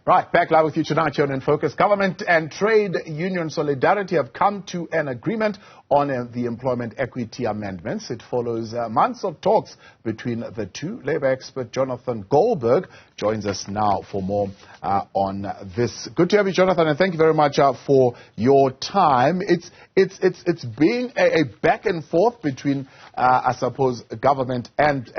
Right, back live with you tonight here on In Focus. Government and trade union solidarity have come to an agreement on the employment equity amendments. It follows months of talks between the two. Labour expert Jonathan Goldberg joins us now for more on this. Good to have you, Jonathan, and thank you very much for your time. It's being a back and forth between, I suppose, government and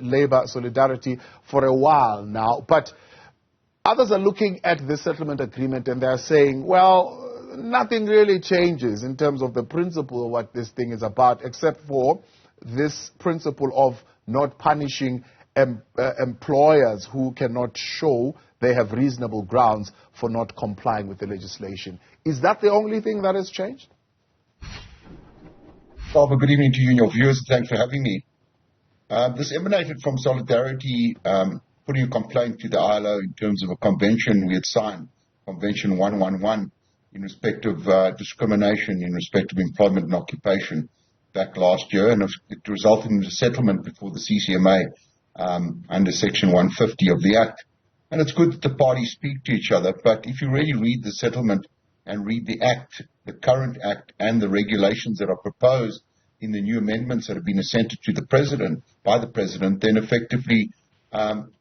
Labour solidarity for a while now, but others are looking at this settlement agreement and they're saying, well, nothing really changes in terms of the principle of what this thing is about, except for this principle of not punishing employers who cannot show they have reasonable grounds for not complying with the legislation. Is that the only thing that has changed? Salva, good evening to you and your viewers. Thanks for having me. This emanated from Solidarity putting a complaint to the ILO in terms of a convention we had signed, Convention 111, in respect of discrimination, in respect of employment and occupation back last year, and it resulted in a settlement before the CCMA under Section 150 of the Act. And it's good that the parties speak to each other, but if you really read the settlement and read the Act, the current Act, and the regulations that are proposed in the new amendments that have been assented to the President, by the President, then effectively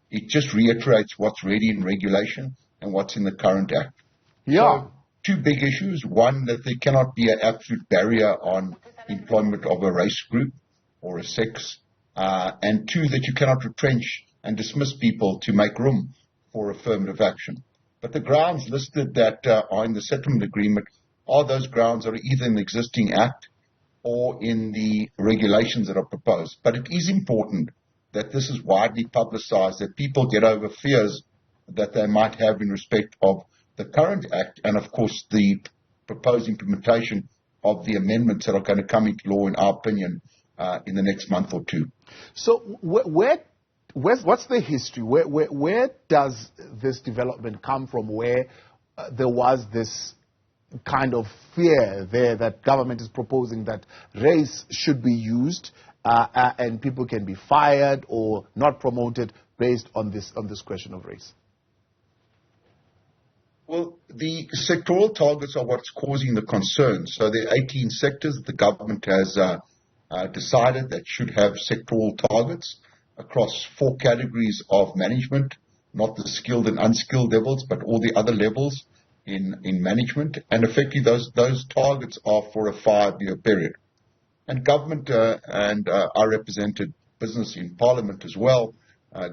it just reiterates what's already in regulation and what's in the current Act. Yeah. So, two big issues. One, that there cannot be an absolute barrier on employment of a race group or a sex. And two, that you cannot retrench and dismiss people to make room for affirmative action. But the grounds listed that are in the settlement agreement are those grounds that are either in the existing Act or in the regulations that are proposed. But it is important that this is widely publicized, that people get over fears that they might have in respect of the current Act and, of course, the proposed implementation of the amendments that are going to come into law, in our opinion, in the next month or two. So what's the history? Where does this development come from, where there was this kind of fear there that government is proposing that race should be used and people can be fired or not promoted based on this question of race? Well, the sectoral targets are what's causing the concern. So there are 18 sectors that the government has decided that should have sectoral targets across 4 categories of management, not the skilled and unskilled levels, but all the other levels in management. And effectively, those targets are for a 5-year period. And government and I represented business in Parliament as well.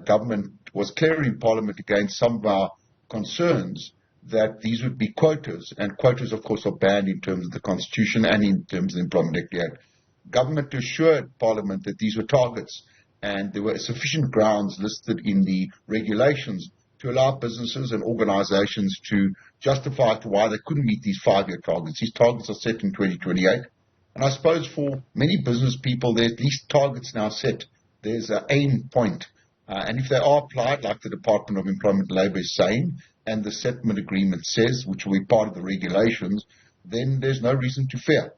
Government was clear in Parliament against some of our concerns that these would be quotas. And quotas, of course, are banned in terms of the Constitution and in terms of the Employment Equity Act. Government assured Parliament that these were targets and there were sufficient grounds listed in the regulations to allow businesses and organizations to justify to why they couldn't meet these 5-year targets. These targets are set in 2028. And I suppose for many business people, there are at least targets now set. There's an aim point. And if they are applied, like the Department of Employment and Labour is saying, and the settlement agreement says, which will be part of the regulations, then there's no reason to fear.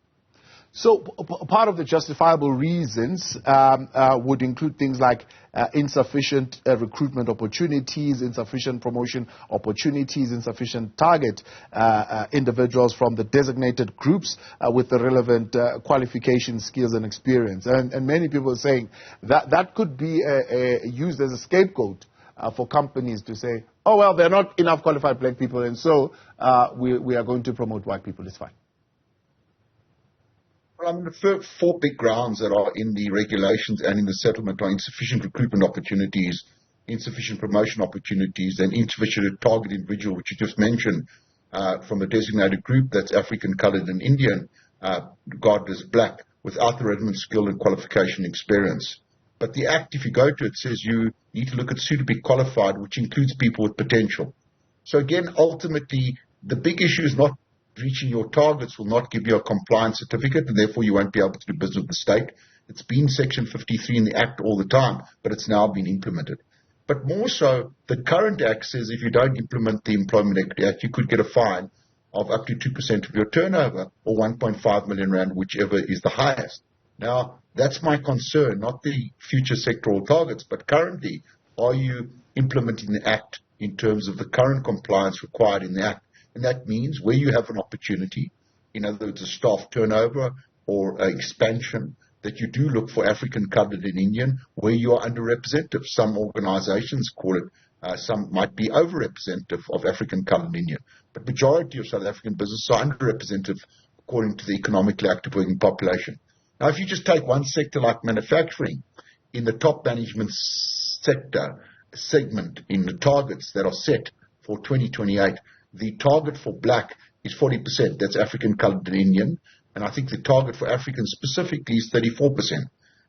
So part of the justifiable reasons would include things like insufficient recruitment opportunities, insufficient promotion opportunities, insufficient target individuals from the designated groups with the relevant qualifications, skills and experience. And many people are saying that could be used as a scapegoat for companies to say, oh, well, there are not enough qualified black people, and so we are going to promote white people. It's fine. Well, I mean, the 4 big grounds that are in the regulations and in the settlement are insufficient recruitment opportunities, insufficient promotion opportunities, and insufficient target individual, which you just mentioned, from a designated group that's African, coloured, and Indian, regarded as black, without the relevant skill and qualification experience. But the Act, if you go to it, says you need to look at suitably qualified, which includes people with potential. So again, ultimately, the big issue is not reaching your targets will not give you a compliance certificate, and therefore you won't be able to do business with the state. It's been Section 53 in the Act all the time, but it's now been implemented. But more so, the current Act says if you don't implement the Employment Equity Act, you could get a fine of up to 2% of your turnover, or 1.5 million rand, whichever is the highest. Now, that's my concern, not the future sectoral targets, but currently, are you implementing the Act in terms of the current compliance required in the Act. And that means where you have an opportunity, in other words, a staff turnover or expansion, that you do look for African, coloured and Indian where you are underrepresented. Some organisations call it, some might be overrepresentative of African, coloured and Indian. But majority of South African businesses are underrepresented according to the economically active working population. Now, if you just take one sector like manufacturing, in the top management sector segment in the targets that are set for 2028, the target for black is 40%. That's African, coloured and Indian. And I think the target for African specifically is 34%.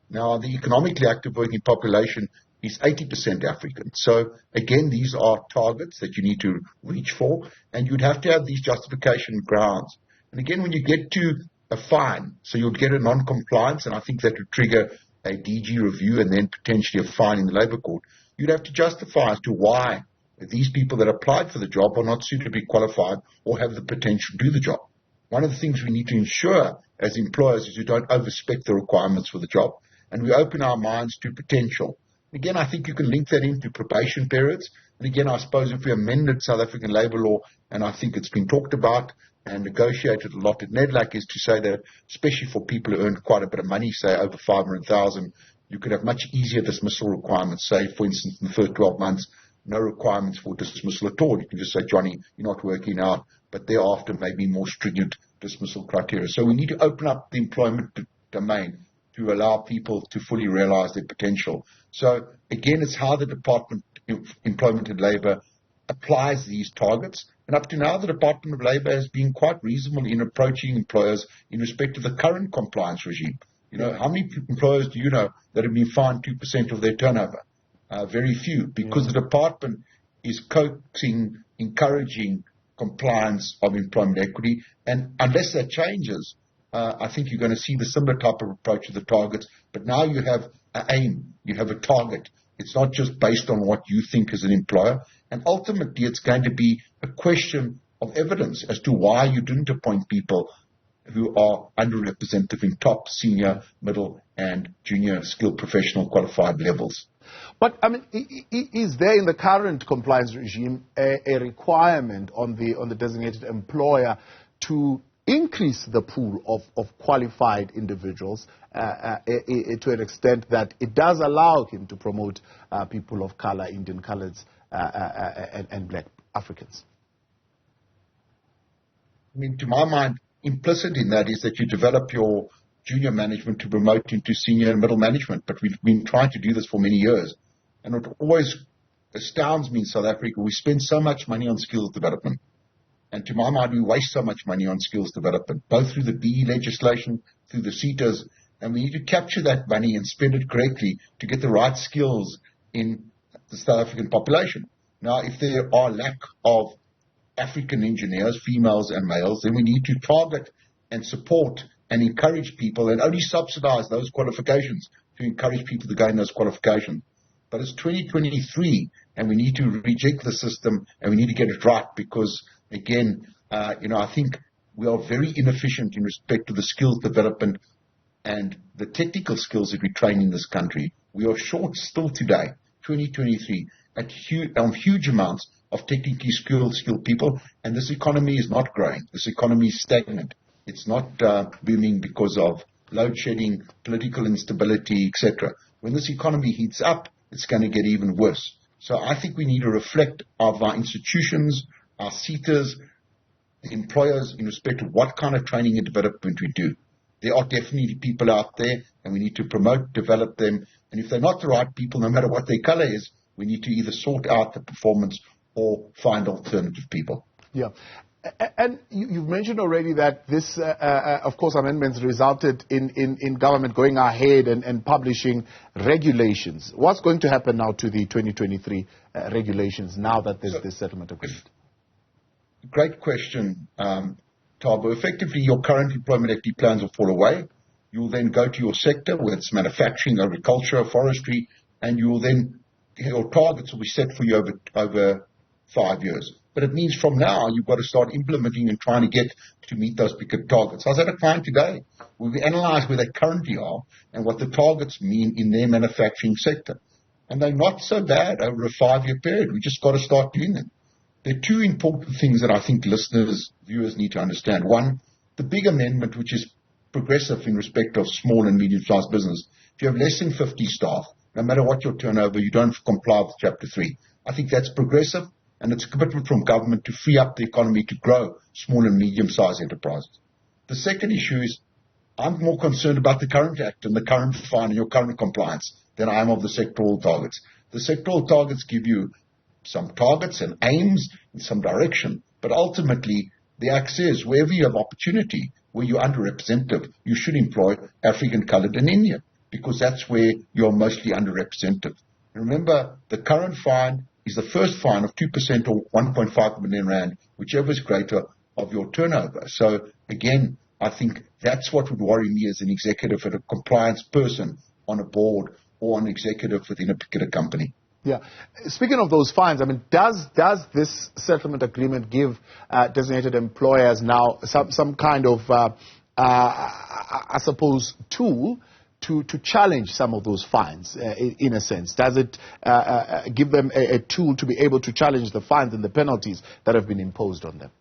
Now, the economically active working population is 80% African. So, again, these are targets that you need to reach for, and you'd have to have these justification grounds. And again, when you get to a fine, so you'd get a non-compliance, and I think that would trigger a DG review and then potentially a fine in the Labour Court, you'd have to justify as to why these people that applied for the job are not suitably qualified or have the potential to do the job. One of the things we need to ensure as employers is we don't overspec the requirements for the job, and we open our minds to potential. Again, I think you can link that into probation periods. And again, I suppose if we amended South African labour law, and I think it's been talked about and negotiated a lot at NEDLAC, is to say that especially for people who earn quite a bit of money, say over 500,000, you could have much easier dismissal requirements. Say, for instance, in the first 12 months, no requirements for dismissal at all. You can just say, Johnny, you're not working out, but thereafter maybe more stringent dismissal criteria. So we need to open up the employment domain to allow people to fully realize their potential. So again, it's how the Department of Employment and Labour applies these targets. And up to now, the Department of Labour has been quite reasonable in approaching employers in respect to the current compliance regime. You know, how many employers do you know that have been fined 2% of their turnover? Very few, because the department is coaxing, encouraging compliance of employment equity. And unless that changes, I think you're going to see the similar type of approach to the targets. But now you have an aim, you have a target. It's not just based on what you think as an employer. And ultimately, it's going to be a question of evidence as to why you didn't appoint people who are underrepresented in top, senior, middle, and junior skilled professional qualified levels. But, I mean, is there in the current compliance regime a requirement on the designated employer to increase the pool of qualified individuals to an extent that it does allow him to promote people of color, Indian colors, and black Africans? I mean, to my mind, implicit in that is that you develop your junior management to promote into senior and middle management. But we've been trying to do this for many years. And it always astounds me in South Africa, we spend so much money on skills development. And to my mind, we waste so much money on skills development, both through the BE legislation, through the CETAs, and we need to capture that money and spend it correctly to get the right skills in the South African population. Now, if there are lack of African engineers, females and males, then we need to target and support and encourage people and only subsidize those qualifications to encourage people to gain those qualifications. But it's 2023, and we need to reject the system, and we need to get it right because, again, I think we are very inefficient in respect to the skills development and the technical skills that we train in this country. We are short still today, 2023, on huge amounts of technically skilled people, and this economy is not growing. This economy is stagnant. It's not booming because of load shedding, political instability, etc. When this economy heats up, it's going to get even worse. So I think we need to reflect of our institutions, our CETAs, the employers in respect to what kind of training and development we do. There are definitely people out there, and we need to promote, develop them. And if they're not the right people, no matter what their color is, we need to either sort out the performance or find alternative people. Yeah. And you've mentioned already that this, of course, amendments resulted in government going ahead and publishing regulations. What's going to happen now to the 2023 regulations now that there's this settlement agreement? Great question, Thabo. Effectively, your current employment equity plans will fall away. You'll then go to your sector, whether it's manufacturing, agriculture, forestry, and you will then, your targets will be set for you over 5 years. But it means from now, you've got to start implementing and trying to get to meet those bigger targets. I was at a client today. We've analyzed where they currently are and what the targets mean in their manufacturing sector. and they're not so bad over a 5-year period. We just got to start doing them. There are two important things that I think listeners, viewers need to understand. One, the big amendment, which is progressive in respect of small and medium-sized business. If you have less than 50 staff, no matter what your turnover, you don't comply with Chapter 3. I think that's progressive, and it's a commitment from government to free up the economy to grow small and medium-sized enterprises. The second issue is I'm more concerned about the current act and the current fine and your current compliance than I am of the sectoral targets. The sectoral targets give you some targets and aims and some direction, but ultimately the act says wherever you have opportunity, where you're underrepresented, you should employ African, colored, and Indian, because that's where you're mostly underrepresented. Remember, the current fine is the first fine of 2% or 1.5 million rand, whichever is greater, of your turnover. So again, I think that's what would worry me as an executive and a compliance person on a board or an executive within a particular company. Yeah. Speaking of those fines, I mean, does this settlement agreement give designated employers now some kind of, I suppose, tool to challenge some of those fines, in a sense? Does it give them a tool to be able to challenge the fines and the penalties that have been imposed on them?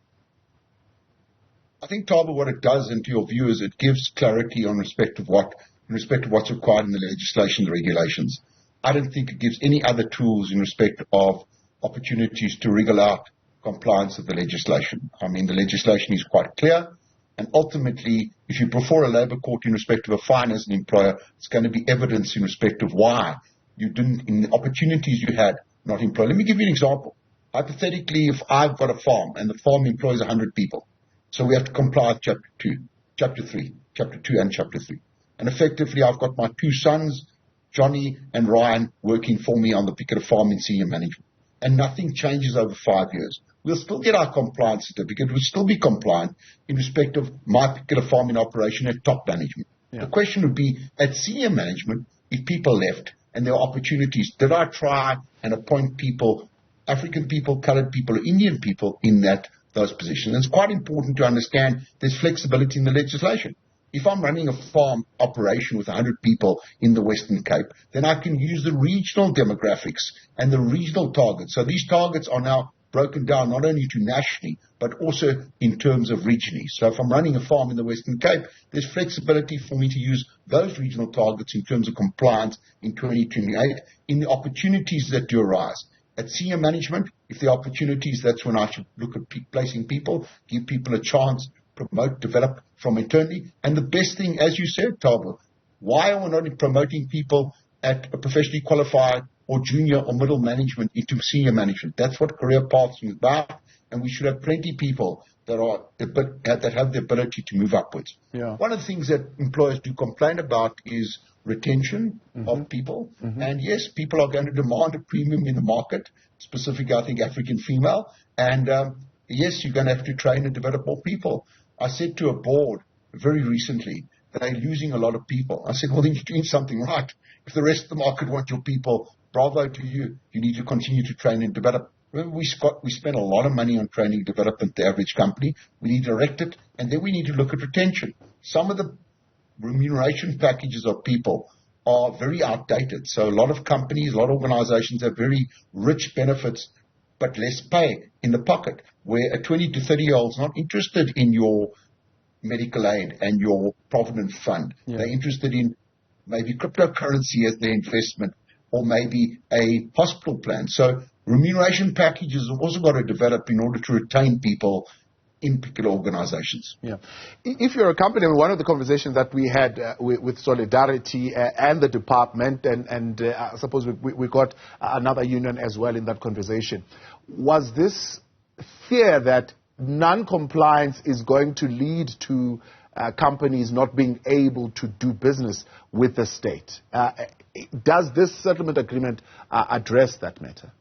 I think, Taba, what it does, and to your viewers, it gives clarity in respect of what's required in the legislation and regulations. I don't think it gives any other tools in respect of opportunities to wriggle out compliance with the legislation. I mean, the legislation is quite clear, and ultimately, if you prefer a labour court in respect of a fine as an employer, it's going to be evidence in respect of why you didn't, in the opportunities you had, not employ. Let me give you an example. Hypothetically, if I've got a farm and the farm employs 100 people, so we have to comply with Chapter 2 and Chapter 3. And effectively, I've got my two sons, Johnny and Ryan, working for me on the particular farm in senior management. And nothing changes over 5 years. We'll still get our compliance certificate. We'll still be compliant in respect of my particular farm in operation at top management. Yeah. The question would be, at senior management, if people left and there are opportunities, did I try and appoint people, African people, colored people, or Indian people in those positions? And it's quite important to understand there's flexibility in the legislation. If I'm running a farm operation with 100 people in the Western Cape, then I can use the regional demographics and the regional targets. So these targets are now broken down not only to nationally, but also in terms of regionally. So if I'm running a farm in the Western Cape, there's flexibility for me to use those regional targets in terms of compliance in 2028 in the opportunities that do arise. At senior management, if there are opportunities, that's when I should look at placing people, give people a chance, promote, develop from internally. And the best thing, as you said, Tabo, why are we not promoting people at a professionally qualified or junior or middle management into senior management? That's what career paths is about, and we should have plenty of people that have the ability to move upwards. Yeah. One of the things that employers do complain about is retention of people. And yes, people are going to demand a premium in the market, specifically, I think, African female. And yes, you're going to have to train and develop more people. I said to a board very recently that they're losing a lot of people. I said, well, then you're doing something right. If the rest of the market wants your people, bravo to you. You need to continue to train and develop. Remember, we spent a lot of money on training and development, the average company. We need to direct it, and then we need to look at retention. Some of the remuneration packages of people are very outdated. So a lot of companies, a lot of organizations have very rich benefits, but less pay in the pocket, where a 20 to 30-year-old is not interested in your medical aid and your provident fund. Yeah. They're interested in maybe cryptocurrency as their investment, or maybe a hospital plan. So remuneration packages have also got to develop in order to retain people in particular organizations. Yeah. If you're a company, one of the conversations that we had with Solidarity and the department, and I suppose we got another union as well in that conversation, was this fear that non-compliance is going to lead to companies not being able to do business with the state. Does this settlement agreement address that matter?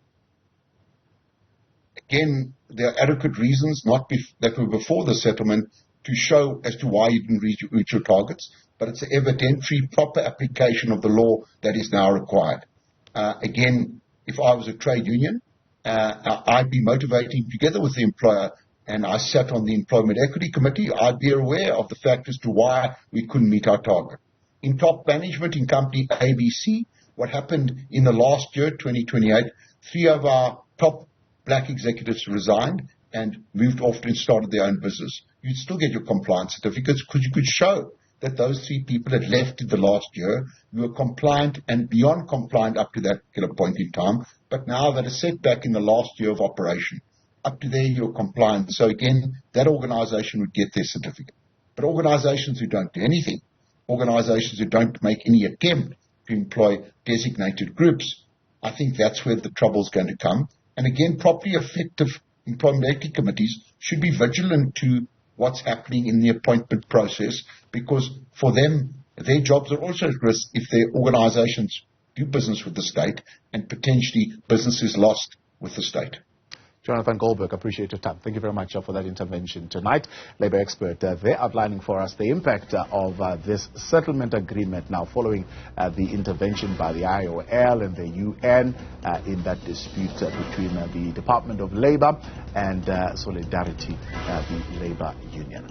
Again, there are adequate reasons that were before the settlement to show as to why you didn't reach your targets, but it's an evidentiary, proper application of the law that is now required. Again, if I was a trade union, I'd be motivating together with the employer, and I sat on the Employment Equity Committee, I'd be aware of the fact as to why we couldn't meet our target. In top management in company ABC, what happened in the last year, 2028, 3 of our top black executives resigned and moved off and started their own business. You'd still get your compliance certificates because you could show that those 3 people had left in the last year. You were compliant and beyond compliant up to that point in time, but now that is set back in the last year of operation. Up to there, you're compliant. So again, that organization would get their certificate. But organizations who don't do anything, organizations who don't make any attempt to employ designated groups, I think that's where the trouble's going to come. And again, properly effective employment equity committees should be vigilant to what's happening in the appointment process, because for them, their jobs are also at risk if their organizations do business with the state and potentially business is lost with the state. Jonathan Goldberg, appreciate your time. Thank you very much for that intervention tonight. Labor expert, they're outlining for us the impact of this settlement agreement now following the intervention by the IOL and the UN in that dispute between the Department of Labor and Solidarity, the labor union.